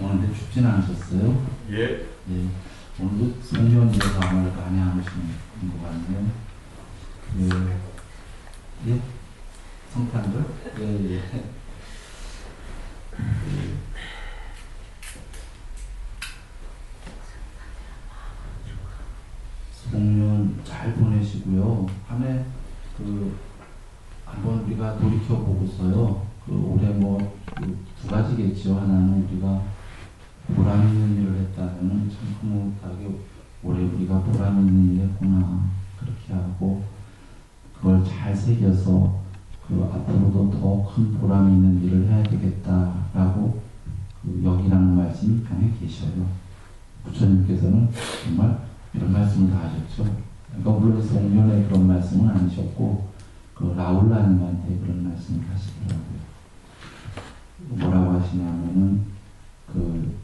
오는데 춥진 않으셨어요? 예. 예. 오늘도 성년제에서 아무래도 많이 안 오시는 것 같네요. 예. 예? 성탄절? 예, 예. 송년 잘 보내시고요. 한 해 한번 우리가 돌이켜 보고서요. 올해 두 가지겠죠. 하나는 우리가 보람 있는 일을 했다면 참 흐뭇하게 올해 우리가 보람 있는 일을 했구나 그렇게 하고 그걸 잘 새겨서 앞으로도 더 큰 보람 있는 일을 해야 되겠다라고 여기라는 말씀이 병에 계셔요. 부처님께서는 정말 이런 말씀을 다 하셨죠. 그러니까 물론 송년에 그런 말씀은 아니셨고 라울라님한테 그런 말씀을 하시더라고요. 뭐라고 하시냐면은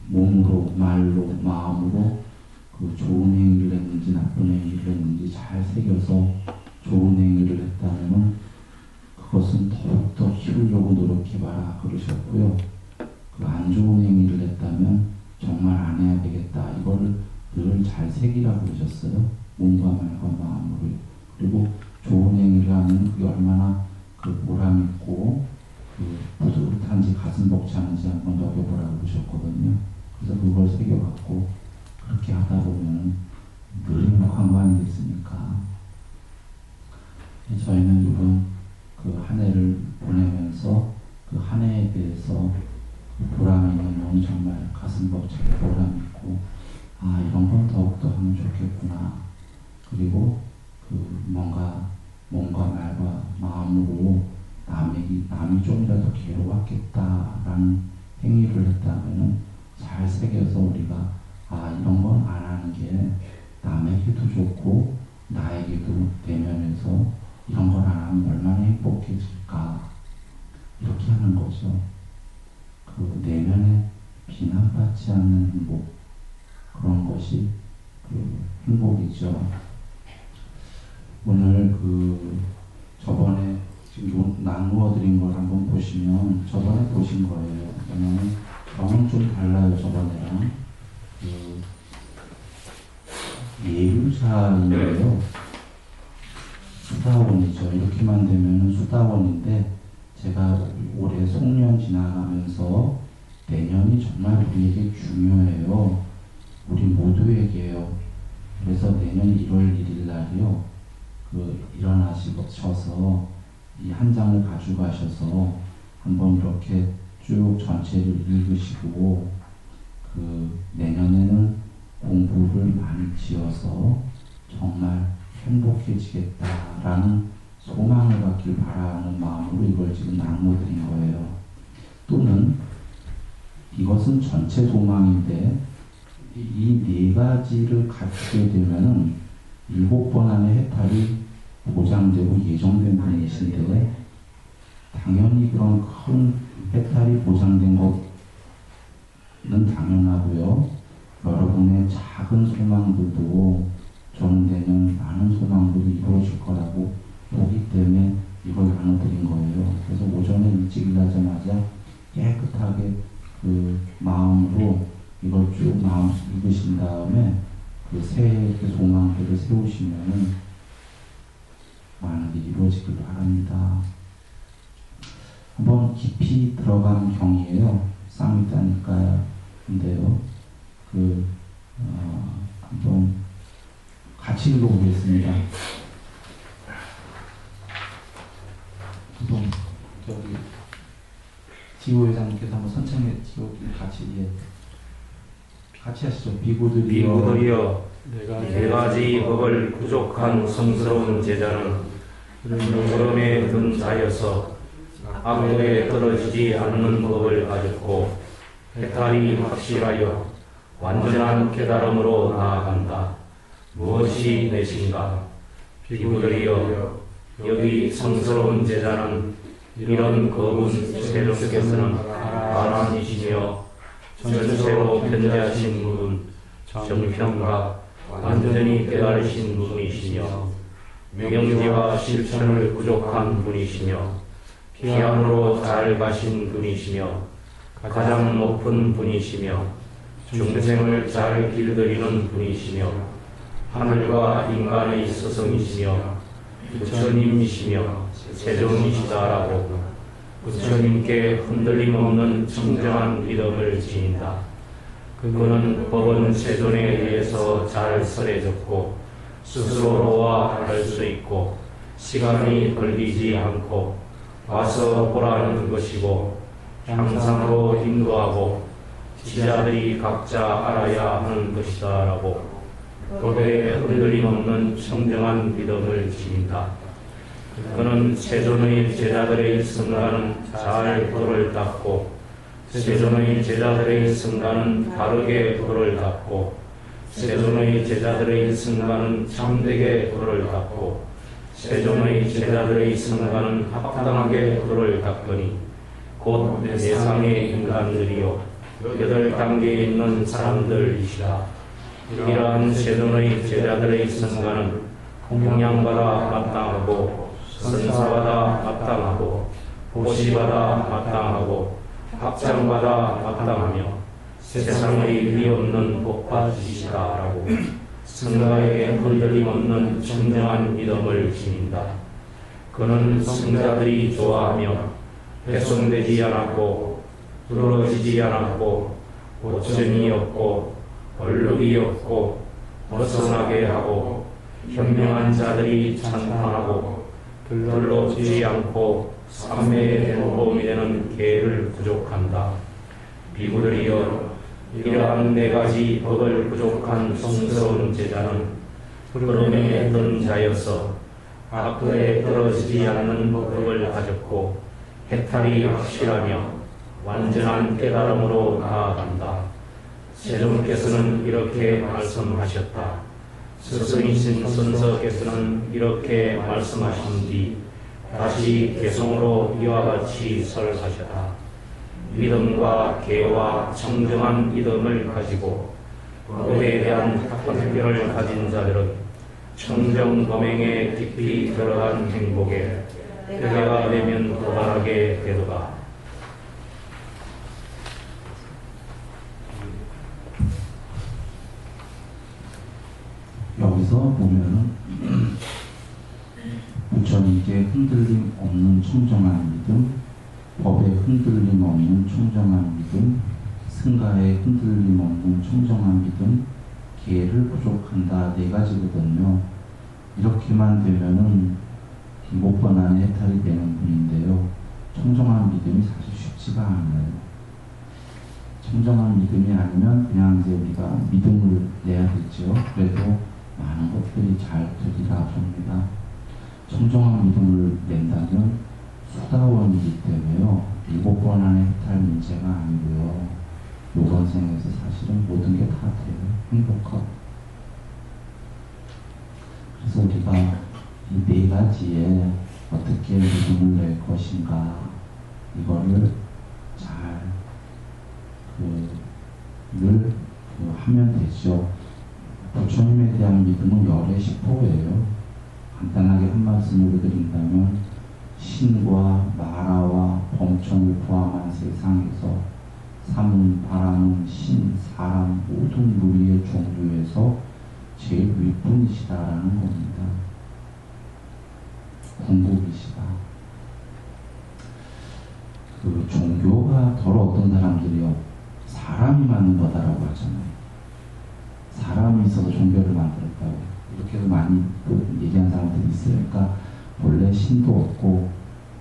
몸으로 말로 마음으로 좋은 행위를 했는지 나쁜 행위를 했는지 잘 새겨서 좋은 행위를 했다면은 그것은 더욱더 키우려고 노력해봐라 그러셨고요. 안 좋은 행위를 했다면 정말 안 해야 되겠다 이거를 늘 잘 새기라 그러셨어요. 몸과 말과 마음으로. 그리고 좋은 행위를 하면 그게 얼마나 보람 있고 뿌듯한지 가슴 벅차는지 한번 여겨보라 그러셨거든요. 그래서 그걸 새겨갖고 그렇게 하다 보면 늘 행복한 거 아니겠습니까? 저희는 이번 한 해를 보내면서 한 해에 대해서 보람 있는 정말 가슴 벅차게 보람 있고 이런 건 더욱더 하면 좋겠구나. 그리고 뭔가 몸과 말과 마음으로 남이 좀이라도 괴로웠겠다라는 행위를 했다면 잘 새겨서 우리가 이런 건 안 하는 게 남에게도 좋고 나에게도 내면에서 이런 걸 안 하면 얼마나 행복해질까 이렇게 하는 거죠. 내면에 비난받지 않는 행복 그런 것이 행복이죠. 오늘 저번에 지금 나누어 드린 걸 한번 보시면 저번에 보신 거예요. 왜냐면 병은 좀 달라요. 저번에랑 예유사인데요. 수다원이죠. 이렇게만 되면 수다원인데 제가 올해 송년 지나가면서 내년이 정말 우리에게 중요해요. 우리 모두에게요. 그래서 내년 1월 1일 날이요. 일어나셔서 이 한 장을 가져가셔서 한번 이렇게 쭉 전체를 읽으시고 내년에는 공부를 많이 지어서 정말 행복해지겠다라는 소망을 갖길 바라는 마음으로 이걸 지금 나눠드린 거예요. 또는 이것은 전체 소망인데 이 네 가지를 갖추게 되면은 7번 안에 해탈이 보장되고 예정된 분이신데 당연히 그런 큰 해탈이 보장된 것은 당연하고요. 여러분의 작은 소망들도 저는 내년 많은 소망들이 이루어질 거라고 보기 때문에 이걸 나눠드린 거예요. 그래서 오전에 일찍 일어나자마자 깨끗하게 마음으로 이걸 쭉 마음속 읽으신 다음에 새해의 소망들을 세우시면은 많은 일이 이루어지길 바랍니다. 한번 깊이 들어간 경이에요. 쌍미다니까인데요. 한번 같이 읽어보겠습니다. 저기 지호 회장님께서 한번 선창에 같이 하시죠. 비구들이여 네 가지 법을 부족한 성스러운 제자는 흐름에 든 자여서 악도에 떨어지지 않는 법을 가졌고 해탈이 확실하여 완전한 깨달음으로 나아간다. 무엇이 내신가? 비구들이여 여기 성스러운 제자는 이런 거분 세력께서는 반환이시며 전체로 편재하신 분 정평가 완전히 깨달으신 분이시며 명지와 실천을 부족한 분이시며 피안으로 잘 가신 분이시며 가장 높은 분이시며 중생을 잘 길들이는 분이시며 하늘과 인간의 스승이시며 부처님이시며 세존이시다라고 부처님께 흔들림 없는 청정한 믿음을 지닌다. 그는 법은 세존에 의해서 잘 설해졌고 스스로와 할 수 있고 시간이 걸리지 않고 와서 보라는 것이고 향상으로 인도하고 지자들이 각자 알아야 하는 것이다 라고 법에 흔들림 없는 청정한 믿음을 지닌다. 그는 세존의 제자들의 승가는 잘 도를 닦고 세존의 제자들의 승가는 바르게 도를 닦고 세존의 제자들의 승가는 참되게 도를 닦고 세존의 제자들의 승가는 합당하게 도를 닦으니 곧 세상의 인간들이요 8단계에 있는 사람들이시라. 이러한 세존의 제자들의 승가는 공양받아 마땅하고 선사받아 마땅하고 보시받아 마땅하고 합장받아 마땅하며 세상의 위 없는 복받으시다라고 승가에게 흔들림 없는 청정한 믿음을 지닌다. 그는 승자들이 좋아하며 훼손되지 않았고 부러지지 않았고 고천이 없고 얼룩이 없고 벗어나게 하고 현명한 자들이 찬탄하고 들러지지 않고 삼매에 도움이 되는 계를 부족한다. 비구들이여 이러한 4가지 법을 부족한 성스러운 제자는 흐름에 든 자여서 악도에 떨어지지 않는 법을 가졌고 해탈이 확실하며 완전한 깨달음으로 나아간다. 세존께서는 이렇게 말씀하셨다. 스승이신 선서께서는 이렇게 말씀하신 뒤 다시 개성으로 이와 같이 설하셨다. 믿음과 계와 청정한 믿음을 가지고 법에 대한 학문별을 가진 자들은 청정 범행에 깊이 들어간 행복에 때가 되면 도달하게 되도다. 여기서 보면은 부처님께 흔들림 없는 청정한 믿음, 법에 흔들림 없는 청정한 믿음, 승가에 흔들림 없는 청정한 믿음, 계를 부족한다 4가지거든요. 이렇게만 되면은 김복번안에 해탈이 되는 분인데요. 청정한 믿음이 사실 쉽지가 않아요. 청정한 믿음이 아니면 그냥 이제 우리가 믿음을 내야겠죠. 그래도 많은 것들이 잘 되리라 봅니다. 청정한 믿음을 낸다면 수다원이기 때문에요. 7번 안에 해탈 문제가 아니고요. 요번 생에서 사실은 모든 게 다 돼요. 행복하고. 그래서 우리가 이 4가지에 어떻게 믿음을 낼 것인가 이거를 잘 늘 하면 되죠. 부처님에 대한 믿음은 열의 10호예요. 간단하게 한 말씀으로 드린다면 신과 마라와 범천을 포함한 세상에서 삼은, 바람은, 신, 사람 모든 무리의 종류에서 제일 윗분이시다라는 겁니다. 궁극이시다. 그 종교가 덜 어떤 사람들이요 사람이 만든 거다라고 하잖아요. 사람이 있어서 종교를 만들었다고 이렇게 해서 많이 얘기하는 사람들이 있어요. 그러니까 원래 신도 없고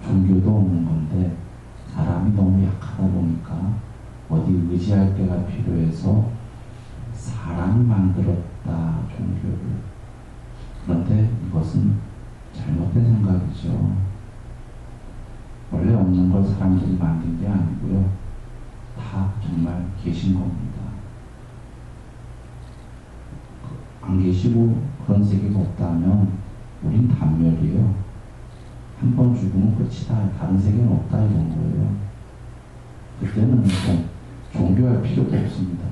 종교도 없는 건데 사람이 너무 약하다 보니까 어디 의지할 때가 필요해서 사람이 만들었다 종교를. 그런데 이것은 잘못된 생각이죠. 원래 없는 걸 사람들이 만든 게 아니고요. 다 정말 계신 겁니다. 안 계시고 그런 세계가 없다면 우린 단멸이에요. 한 번 죽으면 끝이다. 다른 세계는 없다 이런 거예요. 그때는 종교할 필요도 없습니다.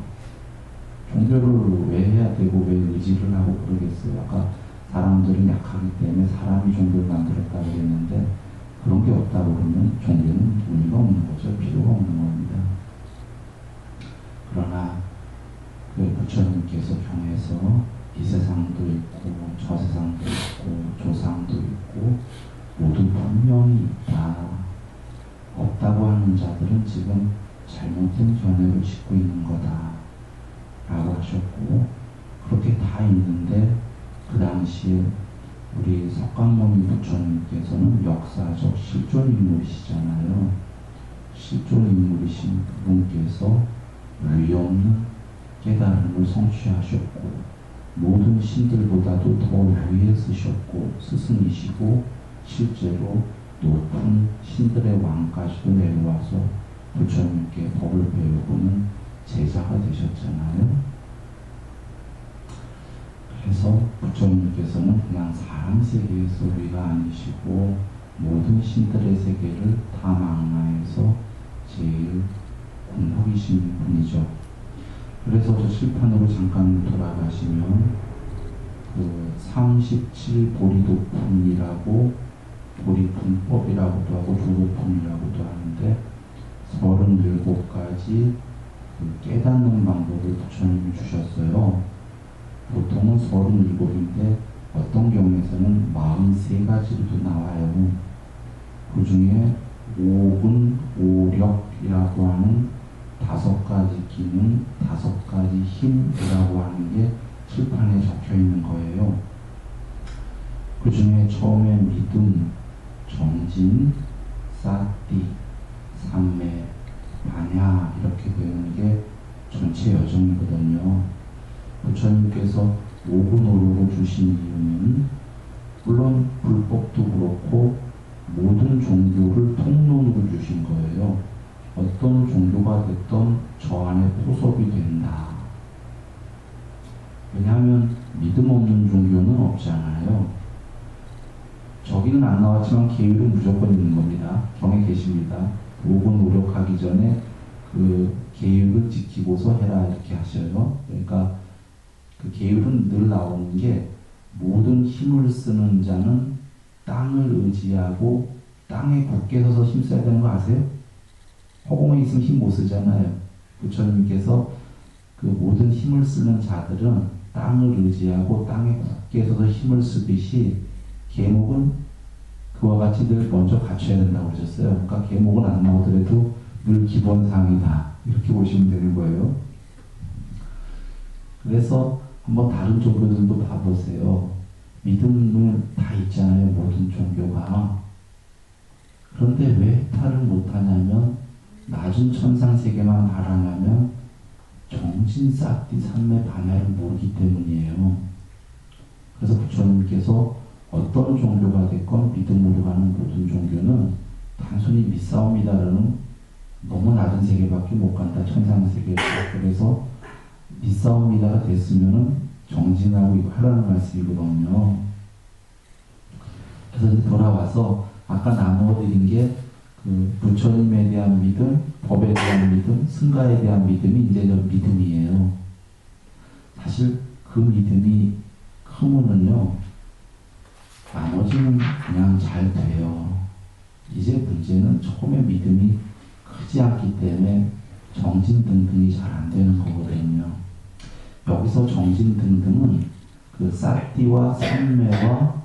종교를 왜 해야 되고 왜 의지를 하고 그러겠어요. 아까 사람들은 약하기 때문에 사람이 종교를 만들었다고 그랬는데 그런 게 없다고 그러면 종교는 의미가 없는 거죠. 필요가 없는 겁니다. 그러나 그 부처님께서 경에서 이 세상도 있고 저 세상도 있고 조상도 있고 모두 분명히 있다. 없다고 하는 자들은 지금 잘못된 견해를 짓고 있는 거다 라고 하셨고, 그렇게 다 있는데 그 당시에 우리 석강모니 부처님께서는 역사적 실존인물이시잖아요. 실존인물이신 그분께서 위없는 깨달음을 성취하셨고 모든 신들보다도 더 위에 쓰셨고 스승이시고 실제로 높은 신들의 왕까지도 내려와서 부처님께 법을 배우고는 제자가 되셨잖아요. 그래서 부처님께서는 그냥 사람 세계의 소리가 아니시고 모든 신들의 세계를 다 망라해서 제일 공복이신 분이죠. 그래서 저 칠판으로 잠깐 돌아가시면 그 37보리도품이라고, 보리품법이라고도 하고 두도품이라고도 하는데 37가지 그 깨닫는 방법을 부처님이 주셨어요. 보통은 37인데 어떤 경우에서는 43가지로도 나와요. 그 중에 오근, 오력이라고 하는 5가지 기능, 5가지 힘이라고 하는 게 칠판에 적혀 있는 거예요. 그 중에 처음에 믿음, 정진, 사띠, 삼매, 반야 이렇게 되는 게 전체 여정이거든요. 부처님께서 오근오력을 주신 이유는 물론 불법도 그렇고 모든 종교를 통론으로 주신 거예요. 어떤 종교가 됐던 저 안에 포섭이 된다. 왜냐하면 믿음 없는 종교는 없잖아요. 저기는 안 나왔지만 계율은 무조건 있는 겁니다. 경에 계십니다. 오근오력하기 전에 그 계율을 지키고서 해라 이렇게 하셔요. 그러니까 그 계율은 늘 나오는 게 모든 힘을 쓰는 자는 땅을 의지하고 땅에 굳게 서서 힘 써야 되는 거 아세요? 허공에 있으면 힘 못 쓰잖아요. 부처님께서 그 모든 힘을 쓰는 자들은 땅을 의지하고 땅에 굳게 서서 힘을 쓰듯이 계목은 그와 같이 늘 먼저 갖춰야 된다고 그러셨어요. 그러니까 계목은 안 나오더라도 늘 기본상이다 이렇게 보시면 되는 거예요. 그래서 한번 다른 종교들도 봐보세요. 믿음은 다 있잖아요. 모든 종교가. 그런데 왜 해탈을 못하냐면 낮은 천상세계만 바라냐면 정진, 사띠, 삼매, 반야를 모르기 때문이에요. 그래서 부처님께서 어떤 종교가 됐건 믿음으로 가는 모든 종교는 단순히 믿사옵니다라는 너무 낮은 세계밖에 못 간다. 천상세계. 그래서 믿사옵니다가 됐으면은 정진하고 이거 하라는 말씀이거든요. 그래서 이제 돌아와서 아까 나누어드린 게 그 부처님에 대한 믿음, 법에 대한 믿음, 승가에 대한 믿음이 이제 저 믿음이에요. 사실 그 믿음이 크면은요, 나머지는 그냥 잘 돼요. 이제 문제는 처음에 믿음이 크지 않기 때문에 정진 등등이 잘 안 되는 거거든요. 여기서 정진 등등은 그 사띠와 삼매와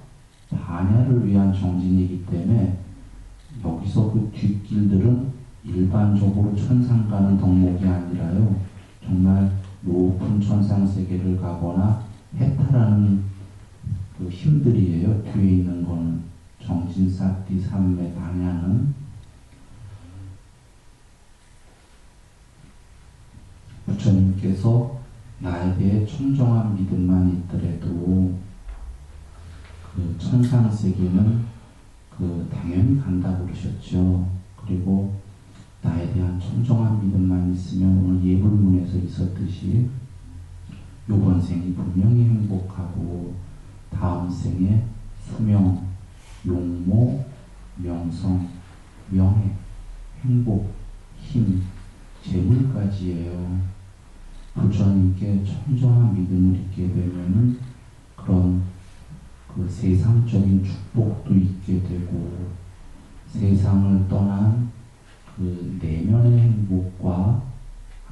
반야를 위한 정진이기 때문에 여기서 그 뒷길들은 일반적으로 천상 가는 덕목이 아니라요. 정말 높은 천상 세계를 가거나 해탈하는 그 힘들이에요. 뒤에 있는 거는 정진, 사띠, 삼매, 반야는. 부처님께서 나에 대해 청정한 믿음만 있더라도 그 천상 세계는 그 당연히 간다고 그러셨죠. 그리고 나에 대한 청정한 믿음만 있으면 오늘 예불문에서 있었듯이 요번 생이 분명히 행복하고 다음 생에 수명, 용모, 명성, 명예, 행복, 힘, 재물까지예요. 부처님께 청정한 믿음을 있게 되면은 그런 그 세상적인 축복도 있게 되고 세상을 떠난 그 내면의 행복과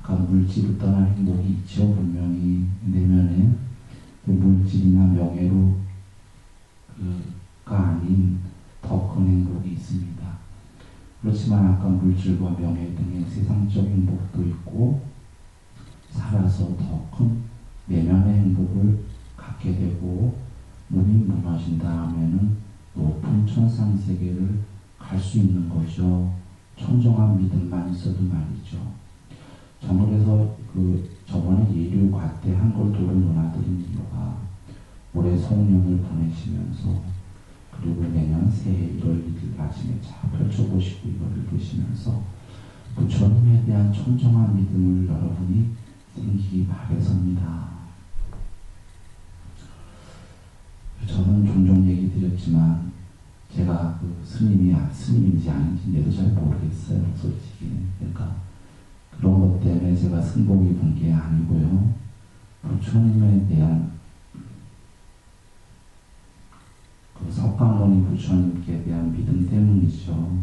아까 물질을 떠날 행복이 있죠. 분명히 내면에 그 물질이나 명예로 가 아닌 더 큰 행복이 있습니다. 그렇지만 아까 물질과 명예 등의 세상적 행복도 있고 살아서 더 큰 내면의 행복을 갖게 되고 몸이 무너진 다음에는 높은 천상 세계를 갈 수 있는 거죠. 청정한 믿음만 있어도 말이죠. 저는 그래서 저번에 예류 과태한 걸 두고 논하드린 이유가 올해 성령을 보내시면서 그리고 내년 새해 1월 1일 아침에 잘 펼쳐보시고 이걸 읽으시면서 부처님에 대한 청정한 믿음을 여러분이 생기기 바래서입니다. 저는 종종 얘기 드렸지만 제가 스님인지 아닌지도 잘 모르겠어요. 솔직히. 그러니까 그런 것 때문에 제가 승복 입은 게 아니고요. 부처님에 대한 석가모니 부처님께 대한 믿음 때문이죠.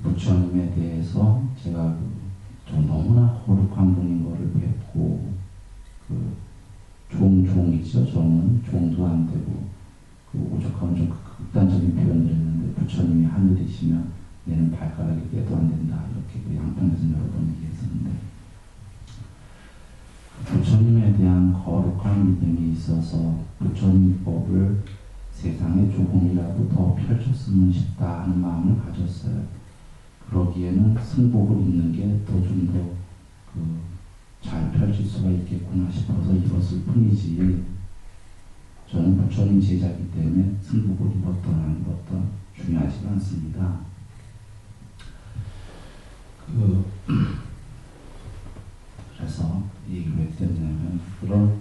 부처님에 대해서 제가 너무나 거룩한 분인 거를 뵙고 종이죠. 저는 종도 안 되고 오죽하면 좀 극단적인 표현을 했는데 부처님이 하늘이시면 내는 발가락이 떼도 안 된다 이렇게 양평에서 여러 번 얘기했었는데 부처님에 대한 거룩한 믿음이 있어서 부처님 법을 세상에 조금이라도 더 펼쳤으면 싶다 하는 마음을 가졌어요. 그러기에는 승복을 입는 게 더 좀 더 잘 펼칠 수가 있겠구나 싶어서 입었을 뿐이지 저는 부처님 제자이기 때문에 승복을 입었던 안 입었던 중요하지 않습니다. 그래서 이 얘기를 왜 때문에냐면 그런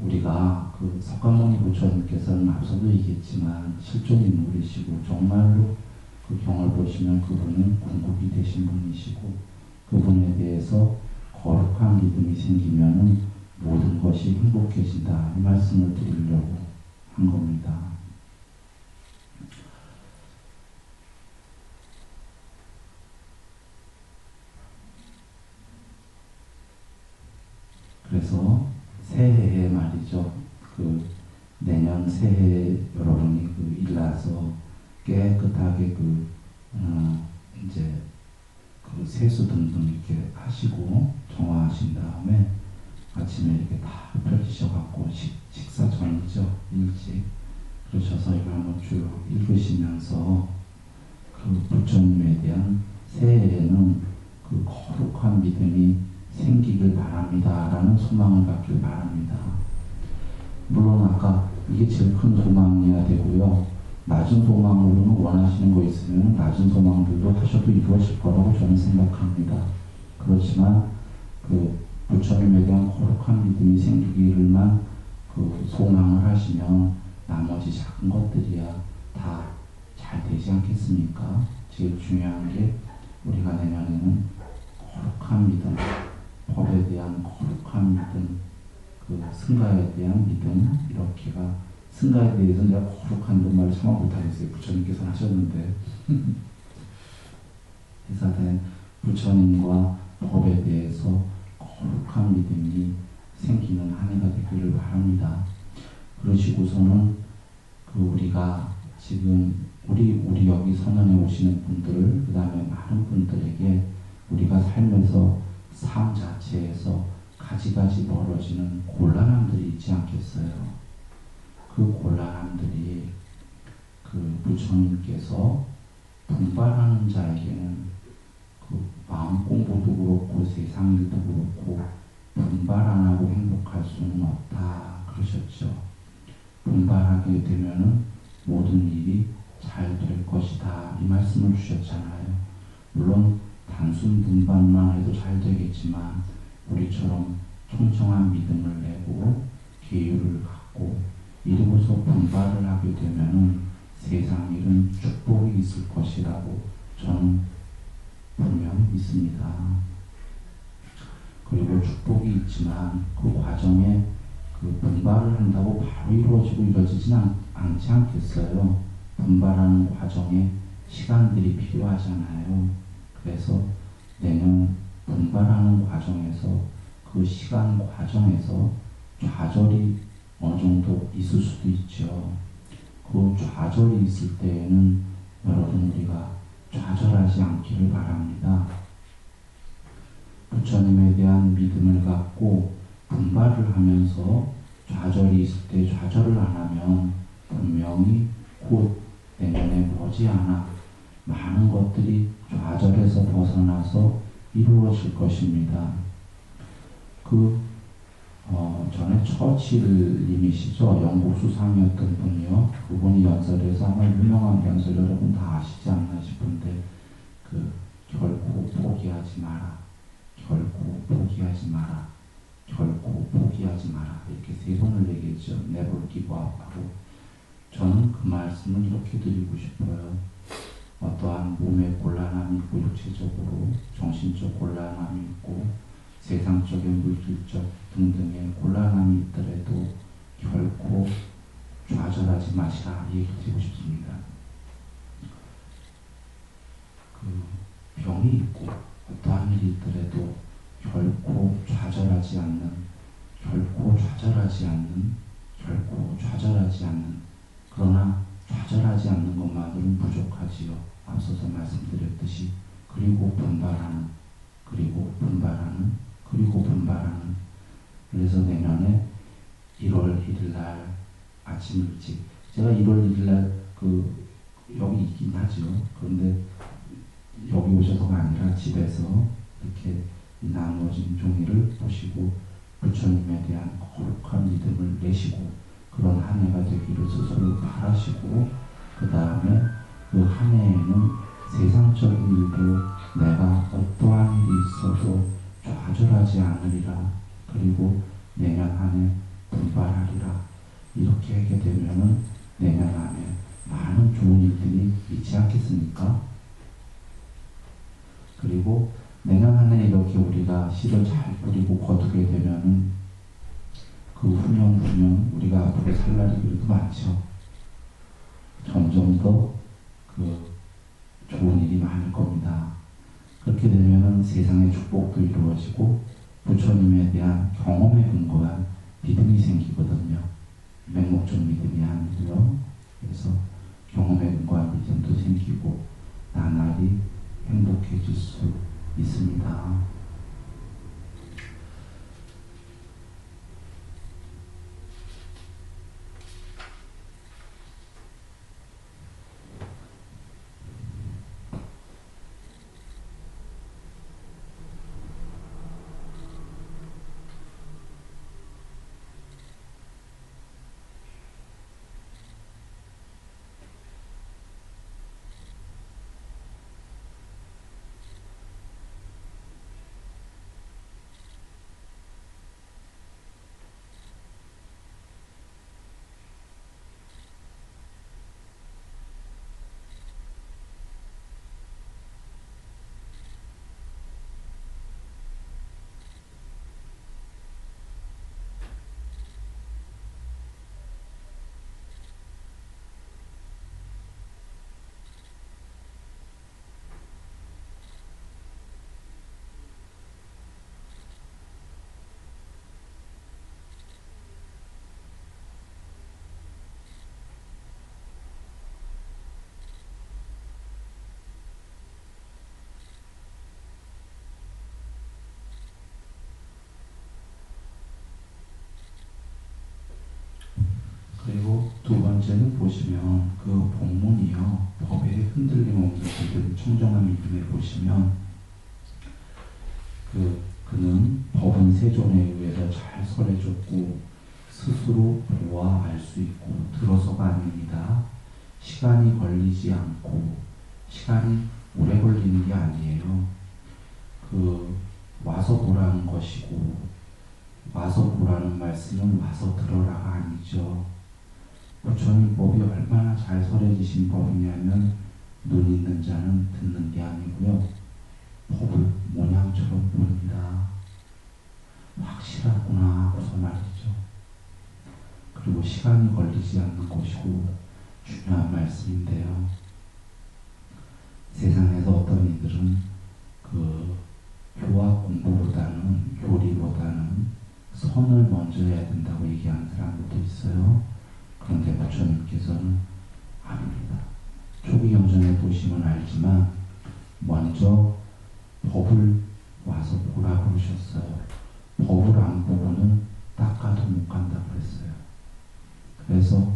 우리가 석가모니 부처님께서는 앞서도 얘기했지만 실존 인물이시고 정말로 그 경을 보시면 그분은 궁극이 되신 분이시고 그분에 대해서 거룩한 믿음이 생기면은 모든 것이 행복해진다 이 말씀을 드리려고 한 겁니다. 그래서 새해에 말이죠. 내년 새해 여러분이 일나서 깨끗하게 이제 세수 등등 이렇게 하시고 정화하신 다음에 아침에 이렇게 다 펼치셔갖고 식사 전이죠. 일찍 그러셔서 이걸 한번 쭉 읽으시면서 부처님에 대한 새해에는 거룩한 믿음이 생기길 바랍니다 라는 소망을 갖길 바랍니다. 물론 아까 이게 제일 큰 소망이어야 되고요. 낮은 소망으로는 원하시는 거 있으면 낮은 소망들도 하셔도 이루어질 거라고 저는 생각합니다. 그렇지만 부처님에 대한 거룩한 믿음이 생기기를만 소망을 하시면 나머지 작은 것들이야 다 잘 되지 않겠습니까? 제일 중요한 게 우리가 내년에는 거룩한 믿음, 법에 대한 거룩한 믿음, 승가에 대한 믿음 이렇게가 승가에 대해서 내가 거룩한 이런 말을 참아 못하겠어요. 부처님께서 하셨는데 회사된 부처님과 법에 대해서 거룩한 믿음이 생기는 한 해가 되기를 바랍니다. 그러시고서는 우리가 지금 우리 여기 선언에 오시는 분들 그 다음에 많은 분들에게 우리가 살면서 삶 자체에서 가지가지 벌어지는 곤란함들이 있지 않겠어요. 그 곤란함들이 부처님께서 분발하는 자에게는 마음 공부도 그렇고 세상 일도 그렇고 분발 안 하고 행복할 수는 없다 그러셨죠. 분발하게 되면은 모든 일이 잘 될 것이다 이 말씀을 주셨잖아요. 물론 단순 분발만 해도 잘 되겠지만 우리처럼 청정한 믿음을 내고 계율을 갖고 이러고서 분발을 하게 되면은 세상 일은 축복이 있을 것이라고 저는 분명히 믿습니다. 그리고 축복이 있지만 그 과정에 분발을 한다고 바로 이루어지고 이루어지지는 않지 않겠어요. 분발하는 과정에 시간들이 필요하잖아요. 그래서 내년 분발하는 과정에서 그 시간 과정에서 좌절이 어느 정도 있을 수도 있죠. 그 좌절이 있을 때에는 여러분 우리가 좌절하지 않기를 바랍니다. 부처님에 대한 믿음을 갖고 분발을 하면서 좌절이 있을 때 좌절을 안 하면 분명히 곧 내년에 머지않아 많은 것들이 좌절에서 벗어나서 이루어질 것입니다. 전에 처칠님이시죠. 영국 수상이었던 분이요. 그분이 연설에서 아마 유명한 연설 여러분 다 아시지 않나 싶은데 결코 포기하지 마라. 결코 포기하지 마라. 결코 포기하지 마라. 이렇게 3번을 얘기했죠. Never give up 하고. 저는 그 말씀을 이렇게 드리고 싶어요. 어떠한 몸의 곤란함이 있고 육체적으로 정신적 곤란함이 있고 세상적인 물질적 등등의 곤란함이 있더라도 결코 좌절하지 마시라 이 얘기 드리고 싶습니다. 병이 있고 어떠한 일이 있더라도 결코 좌절하지 않는 그러나 좌절하지 않는 것만으로는 부족하지요. 앞서서 말씀드렸듯이 그리고 분발하는 그래서 내년에 1월 1일 날 아침 일찍 제가 1월 1일 날 여기 있긴 하죠. 그런데 여기 오셔서가 아니라 집에서 이렇게 나누어진 종이를 보시고 부처님에 대한 거룩한 믿음을 내시고 그런 한 해가 되기를 스스로 바라시고 그 다음에 그 한 해에는 세상적인 일도 내가 어떠한 일이 있어도 좌절하지 않으리라. 그리고 내년 한 해 분발하리라. 이렇게 하게 되면은 내년 한 해 많은 좋은 일들이 있지 않겠습니까? 그리고 내년 한 해 이렇게 우리가 씨를 잘 뿌리고 거두게 되면은 그 후년 우리가 앞으로 살 날이 그래도 많죠. 점점 더 좋은 일이 많을 겁니다. 그렇게 되면은 세상의 축복도 이루어지고 부처님에 대한 경험에 근거한 믿음이 생기거든요. 맹목적 믿음이 아니고요. 그래서 경험에 근거한 믿음도 생기고 나날이 행복해질 수 있습니다. 그리고 두 번째는 보시면 그 본문이요. 법에 흔들림 없는 그들 청정한 믿음에 보시면 그는 법은 세존에 의해서 잘 설해졌고 스스로 보아 알 수 있고 들어서가 아닙니다. 시간이 걸리지 않고 시간이 오래 걸리는 게 아니에요. 와서 보라는 것이고 와서 보라는 말씀은 와서 들어라가 아니죠. 부처님 법이 얼마나 잘 설해지신 법이냐면 눈 있는 자는 듣는 게 아니고요. 법을 모양처럼 봅니다. 확실하구나 하고서 말이죠. 그리고 시간이 걸리지 않는 것이고 중요한 말씀인데요. 세상에서 어떤 이들은 교화 공부보다는 교리보다는 선을 먼저 해야 된다고 얘기하는 사람들도 있어요. 그런데 부처님께서는 아닙니다. 초기 경전에 보시면 알지만 먼저 법을 와서 보라 그러셨어요. 법을 안 보고는 닦아도 못 간다 그랬어요. 그래서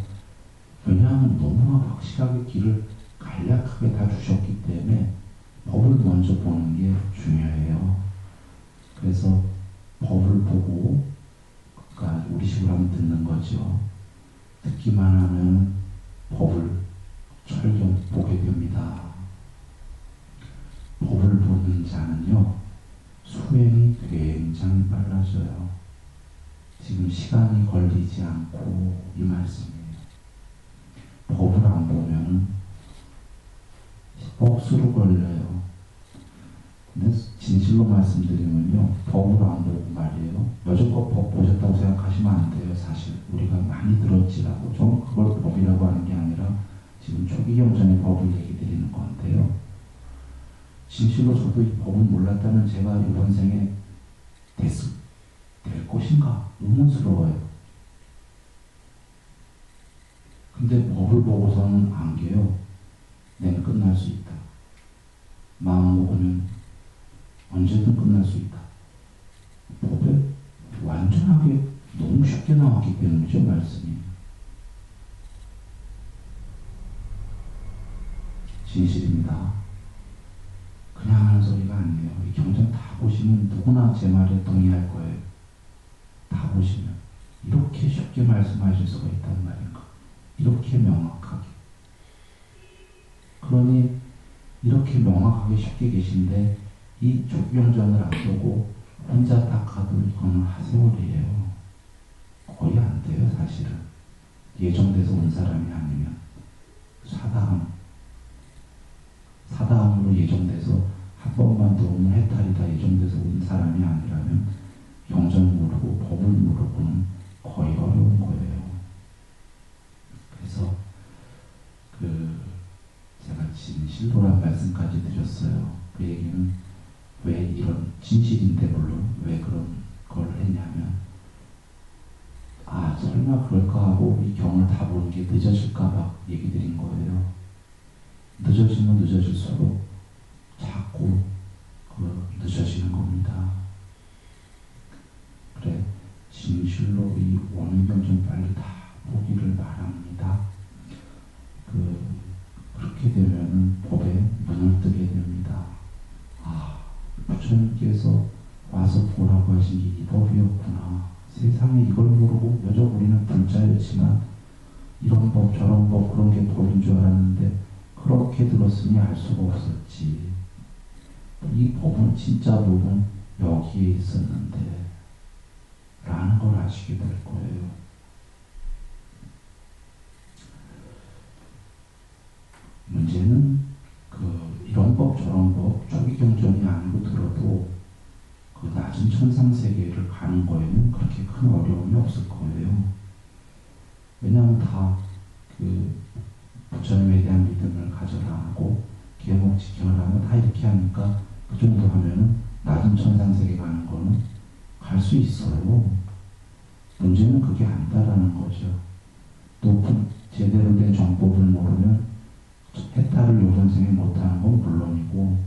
왜냐하면 너무 확실하게 길을 간략하게 다 주셨기 때문에 법을 먼저 보는 게 중요해요. 그래서 법을 보고, 그러니까 우리 식으로 하면 듣는 거죠. 듣기만 하면 법을 철경 보게 됩니다. 법을 보는 자는요, 수행이 굉장히 빨라져요. 지금 시간이 걸리지 않고 이 말씀이에요. 법을 안 보면 억수로 걸려요. 근데 진실로 말씀드리면요, 법을 안 보고 말이에요. 여태껏 법 보셨다고 생각하시면 안 돼요. 사실 우리가 많이 들었지라고. 좀 그걸 법이라고 하는 게 아니라 지금 초기 경전의 법을 얘기 드리는 건데요. 진실로 저도 이 법을 몰랐다면 제가 이번 생에 될 것인가 의문스러워요. 근데 법을 보고서는 안겨요. 내가 끝날 수 있다. 마음 먹으면 언제든 끝날 수 있다. 법에 완전하게 너무 쉽게 나왔기 때문이죠, 말씀이. 진실입니다. 그냥 하는 소리가 아니에요. 이 경전 다 보시면 누구나 제 말에 동의할 거예요. 다 보시면 이렇게 쉽게 말씀하실 수가 있단 말인가. 이렇게 명확하게. 그러니 이렇게 명확하게 쉽게 계신데 이 조경전을 안 보고 혼자 딱 가도 이거는 하세월이에요. 거의 안 돼요, 사실은. 예정돼서 온 사람이 아니면. 사다함으로 예정돼서 한 번만 들어오면 해탈이다 예정돼서 온 사람이 아니라면 경전 모르고 법을 모르고는 거의 어려운 거예요. 그래서 제가 진실로란 말씀까지 드렸어요. 그 얘기는 왜 이런 진실인데 물론 왜 그런 걸 했냐면 설마 그럴까 하고 이 경을 다 보는 게 늦어질까 봐 얘기 드린 거예요. 늦어지면 늦어질수록 자꾸 늦어지는 겁니다. 그래, 진실로 이 원의경 좀 빨리 다 보기를 바랍니다. 그렇게 되면은 법에 눈을 뜨게 됩니다. 부처님께서 와서 보라고 하신 게 이 법이었구나. 세상에 이걸 모르고 여자 우리는 불자였지만 이런 법 저런 법 그런 게 법인 줄 알았는데 그렇게 들었으니 알 수가 없었지. 이 법은 진짜 법은 여기에 있었는데 라는 걸 아시게 될 거예요. 문제는 이런 법 저런 법 초기 경전이 아니고 들어도 그 낮은 천상 세계를 가는 거에는 그렇게 큰 어려움이 없을 거예요. 왜냐하면 다 부처님에 대한 믿음을 가져라 하고 계목 지켜라 하면 다 이렇게 하니까 그 정도 하면은 낮은 천상 세계 가는 거는 갈 수 있어요. 문제는 그게 아니다라는 거죠. 높은 제대로 된 정법을 모르면 해탈을 요번 생에 못하는 건 물론이고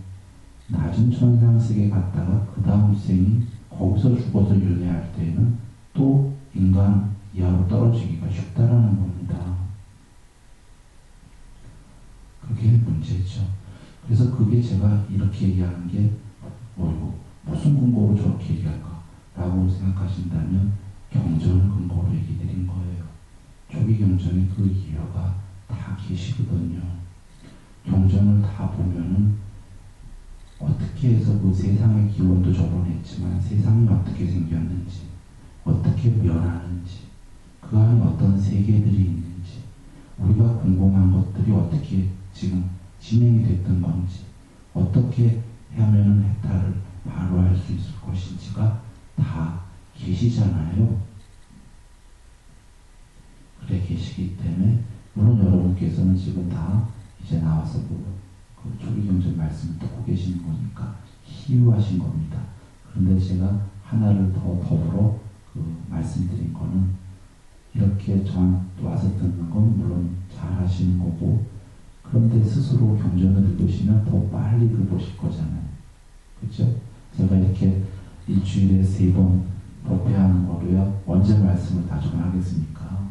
낮은 천상 세계 갔다가 그 다음 생이 거기서 죽어서 윤회할 때에는 또 인간 이하로 떨어지기가 쉽다라는 겁니다. 그게 문제죠. 그래서 그게 제가 이렇게 얘기하는 게 무슨 근거로 저렇게 얘기할까 라고 생각하신다면 경전을 근거로 얘기 드린 거예요. 초기 경전에 그 이유가 다 계시거든요. 경전을 다 보면은 어떻게 해서 그 세상의 기원도 저번에 했지만 세상이 어떻게 생겼는지 어떻게 변하는지 그 안에 어떤 세계들이 있는지 우리가 궁금한 것들이 어떻게 지금 진행이 됐던 건지 어떻게 하면은 해탈을 바로 할 수 있을 것인지가 다 계시잖아요. 그래 계시기 때문에 물론 여러분께서는 지금 다 이제 나와서 그 초기 경전 말씀을 듣고 계시는 거니까 희유하신 겁니다. 근데 제가 하나를 더 더불어 말씀드린 거는 이렇게 저한테 와서 듣는 건 물론 잘 하시는 거고 그런데 스스로 경전을 읽으시면 더 빨리 읽으실 거잖아요. 그렇죠? 제가 이렇게 일주일에 3번 법회하는 거로요. 언제 말씀을 다 전하겠습니까?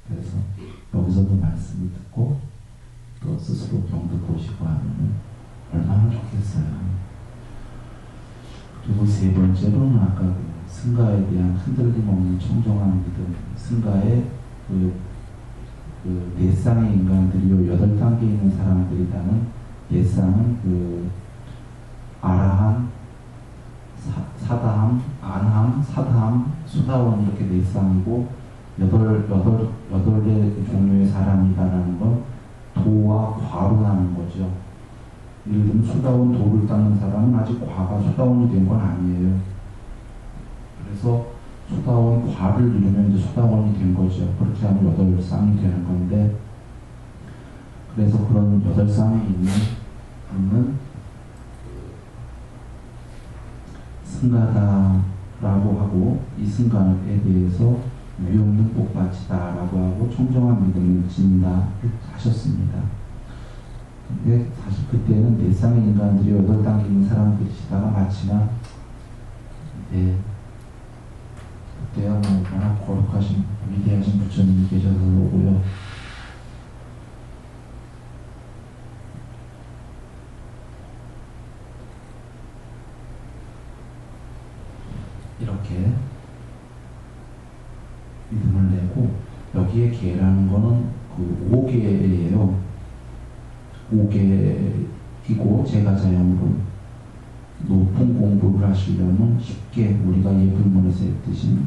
그래서 여기서도 말씀을 듣고 또 스스로 경도 보시고 하면 얼마나 좋겠어요. 그리고 3번째로는 아까 그 승가에 대한 흔들림 없는 청정한 믿음, 승가의 네 쌍의 인간들이요 8단계에 있는 사람들이라는 네 쌍은 아라함, 사다함, 안함, 사다함, 수다원 이렇게 네 쌍이고 여덟 종류의 사람이다라는 건 도와 과로 나는 거죠. 예를 들면 수다원 도를 닦는 사람은 아직 과가 수다원이 된 건 아니에요. 그래서 수다원 과를 이루면 이제 수다원이 된 거죠. 그렇게 하면 8쌍이 되는 건데 그래서 그런 8쌍에 있는 승가다라고 하고 이 승가에 대해서 위없는 복받치다라고 하고 청정한 믿음을 지닌다 하셨습니다. 근데 사실 그때는 네 쌍의 인간들이 8단계 있는 사람들이시다가 마치나 그때야 뭐 워낙 거룩하신 위대하신 부처님이 계셔서 오고요. 이렇게 믿음을 내고 여기에 계라는 거는 그 5계예요. 5계이고 제가 자연으로 높은 공부를 하시려면 쉽게 우리가 예불문에서 했듯이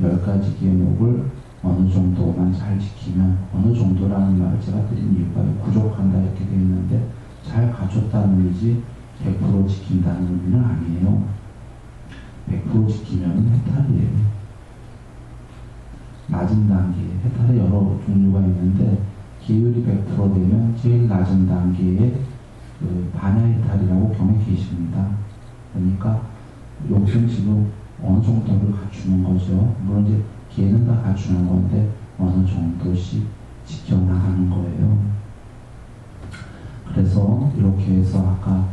10가지 계목을 어느 정도만 잘 지키면 어느 정도라는 말을 제가 드린 이유가 부족한다 이렇게 되어 있는데 잘 갖췄다는 의미지 100% 지킨다는 의미는 아니에요. 100% 지키면 해탈이에요. 낮은 단계, 해탈의 여러 종류가 있는데 계율이 100% 되면 제일 낮은 단계의 반야 해탈이라고 경에 계십니다. 그러니까 여기서 지금 어느 정도를 갖추는 거죠. 물론 이제 계는 다 갖추는 건데 어느 정도씩 지켜나가는 거예요. 그래서 이렇게 해서 아까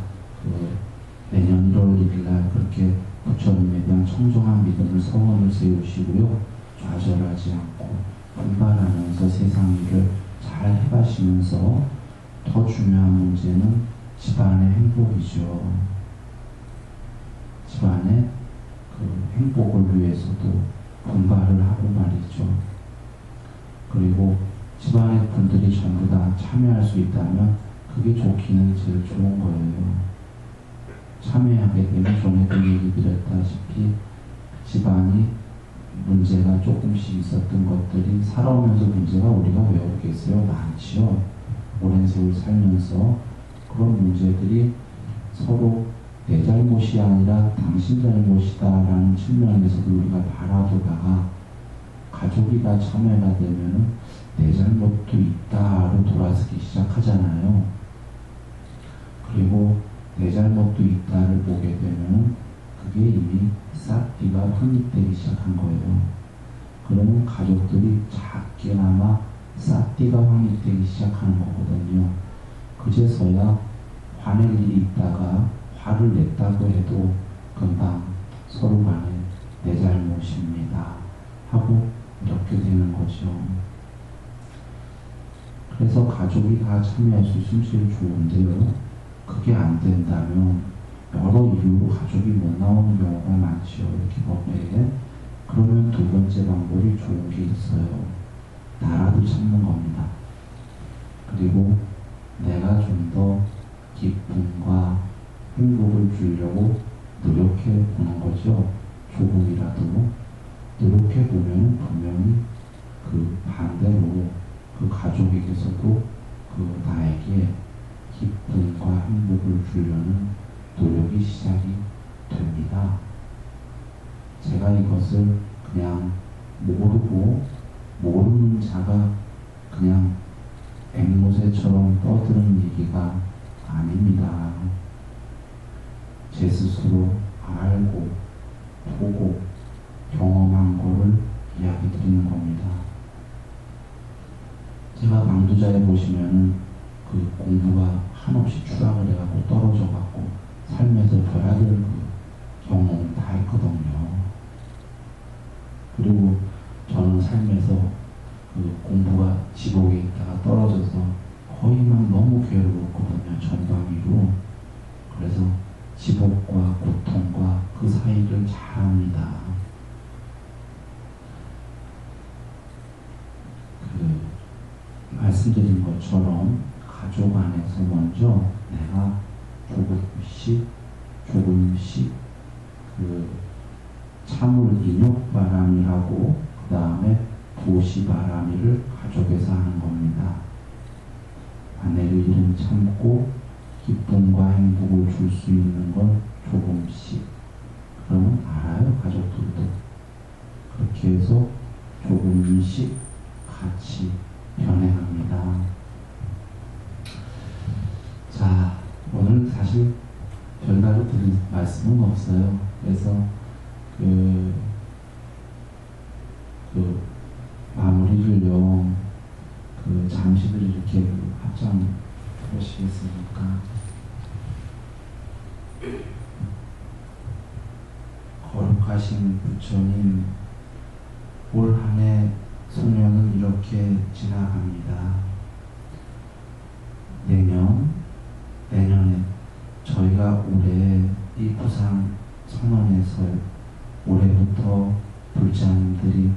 내년 1월 1일 날 그렇게 부처님에 대한 청정한 믿음을 서원을 세우시고요. 좌절하지 않고 분발하면서 세상 일을 잘 해가시면서 더 중요한 문제는 집안의 행복이죠. 집안의 그 행복을 위해서도 분발을 하고 말이죠. 그리고 집안의 분들이 전부 다 참여할 수 있다면 그게 좋기는 제일 좋은 거예요. 참여하게 되면 전에도 얘기 드렸다시피 집안이 문제가 조금씩 있었던 것들이 살아오면서 문제가 우리가 왜 없겠어요? 많지요. 오랜 세월 살면서 그런 문제들이 서로 내 잘못이 아니라 당신 잘못이다라는 측면에서도 우리가 바라보다가 가족이 다 참여가 되면 내 잘못도 있다로 돌아서기 시작하잖아요. 그리고 내 잘못도 있다를 보게 되면 그게 이미 싹디가 확립되기 시작한 거예요. 그러면 가족들이 작게나마 싹디가 확립되기 시작하는 거거든요. 그제서야 화낼 일이 있다가 화를 냈다고 해도 금방 서로 간에 내 잘못입니다 하고 이렇게 되는 거죠. 그래서 가족이 다 참여할 수 있으면 제일 좋은데요. 그게 안 된다면 여러 이유로 가족이 못 나오는 경우가 많죠. 이렇게 법에. 그러면 두 번째 방법이 좋은 게 있어요. 나라도 참는 겁니다. 그리고 내가 좀 더 기쁨과 행복을 주려고 노력해 보는 거죠. 조금이라도 노력해 보면 분명히 그 반대로 그 가족에게서도 그 나에게 기쁨과 행복을 주려는 노력이 시작이 됩니다. 제가 이것을 그냥 모르는 자가 그냥 앵무새처럼 떠드는 얘기가 아닙니다. 제 스스로 알고 보고 경험한 거를 이야기 드리는 겁니다. 제가 방두자에 보시면은 그 공부가 한없이 추락을 해갖고 떨어져갖고 삶에서 벼락을 그 경험 다 했거든요. 그리고 저는 삶에서 그 공부가 지옥에 있다가 떨어져서 거의 막 너무 괴로웠거든요. 전방위로. 그래서 지옥과 고통과 그 사이를 잘 압니다. 말씀드린 것처럼 가족 안에서 먼저 내가 조금씩 그 참을 인욕바람이라고 그 다음에 도시바람이를 가족에서 하는 겁니다. 아내를 잃은 참고 기쁨과 행복을 줄 수 있는 건 조금씩. 그러면 알아요, 가족들도. 그렇게 해서 조금씩 같이 변해갑니다. 자, 오늘 사실 별다른 드릴 말씀은 없어요. 그래서 마무리를요, 잠시들 이렇게 합장 하시겠습니까? 거룩하신 부처님, 올 한 해 소년은 이렇게 지나갑니다. 내년에 저희가 올해 이 부산 선언에서 올해부터 불자님들이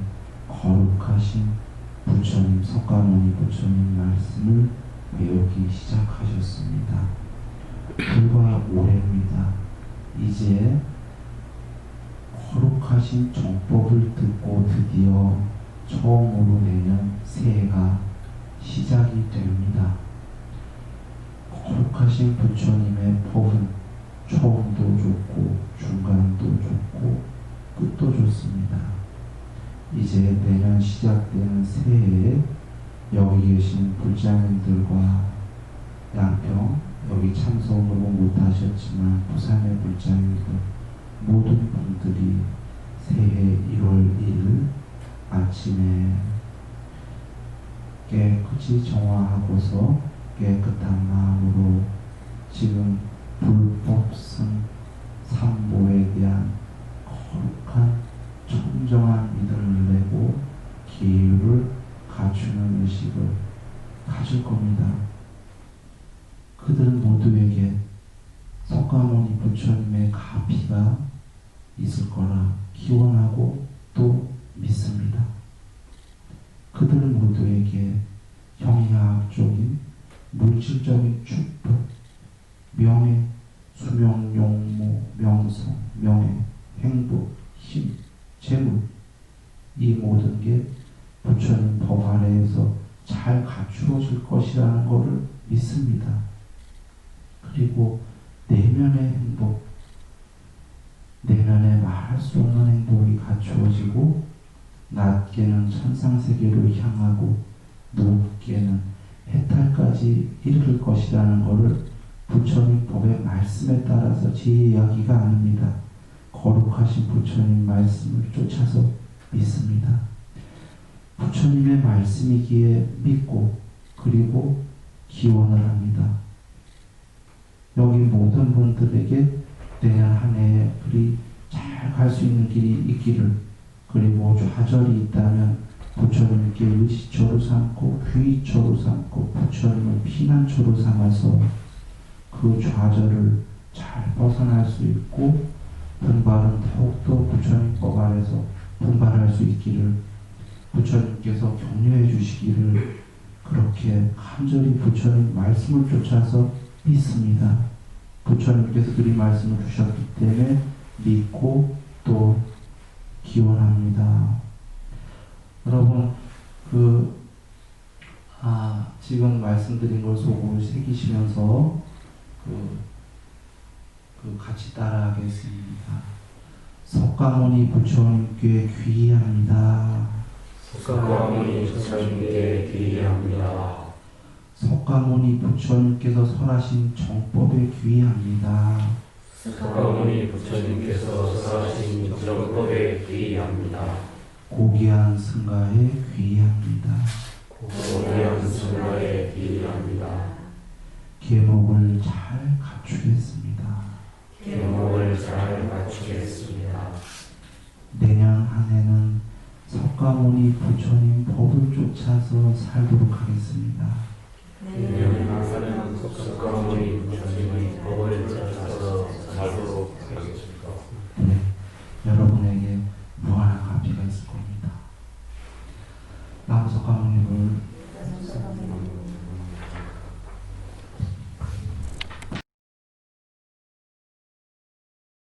거룩하신 부처님, 석가모니 부처님 말씀을 배우기 시작하셨습니다. 불과 올해입니다. 이제 거룩하신 정법을 듣고 드디어 처음으로 내년 새해가 시작이 됩니다. 거룩하신 부처님의 법은 처음도 좋고 중간도 좋고 끝도 좋습니다. 이제 내년 시작되는 새해에 여기 계신 불자님들과 양평 여기 참석으로 못하셨지만 부산의 불자님들 모든 분들이 새해 1월 1일 아침에 깨끗이 정화하고서 깨끗한 마음으로 지금 불법성 삼보에 대한 거룩한 청정한 믿음을 내고 기율을 갖추는 의식을 가질 겁니다. 그들 모두에게 석가모니 부처님의 가피가 있을 거라 기원하고 또 믿습니다. 그들 모두에게 형이하학적인 물질적인 축복, 명예, 수명, 용모, 명성, 명예, 행복, 힘, 재물, 이 모든 게 부처님 법 아래에서 잘 갖추어질 것이라는 것을 믿습니다. 그리고 내면의 행복, 내면에 말할 수 없는 행복이 갖추어지고 낮게는 천상세계로 향하고 높게는 해탈까지 이를 것이라는 것을 부처님 법의 말씀에 따라서 제 이야기가 아닙니다. 거룩하신 부처님 말씀을 쫓아서 믿습니다. 부처님의 말씀이기에 믿고 그리고 기원을 합니다. 여기 모든 분들에게 내년 한 해에 그리 잘 갈 수 있는 길이 있기를, 그리고 좌절이 있다면 부처님께 의시처로 삼고 귀의처로 삼고 부처님을 피난처로 삼아서 그 좌절을 잘 벗어날 수 있고 분발은 더욱더 부처님 법 아래서 분발할 수 있기를 부처님께서 격려해 주시기를 그렇게 간절히 부처님 말씀을 쫓아서 믿습니다. 부처님께서 그리 말씀을 주셨기 때문에 믿고 또 기원합니다. 여러분 지금 말씀드린 걸 속으로 새기시면서 같이 따라하겠습니다. 석가모니 부처님께 귀의합니다. 석가모니 부처님께 귀의합니다. 석가모니 부처님께서 설하신 정법에 귀의합니다. 석가모니 부처님께서 설하신 정법에 귀의합니다. 고귀한 승가에 귀의합니다. 고귀한 승가에 귀의합니다. 계목을 잘 갖추겠습니다. 계목을 잘 갖추겠습니다. 내년 한 해는 석가모니 부처님 법을 쫓아서 살도록 하겠습니다. 내년 하사는 석가모니 부처님의 법을 찾아서 살도록 하겠습니다. 네, 여러분에게 무한한 가치가 있을 겁니다. 나무 석가모니를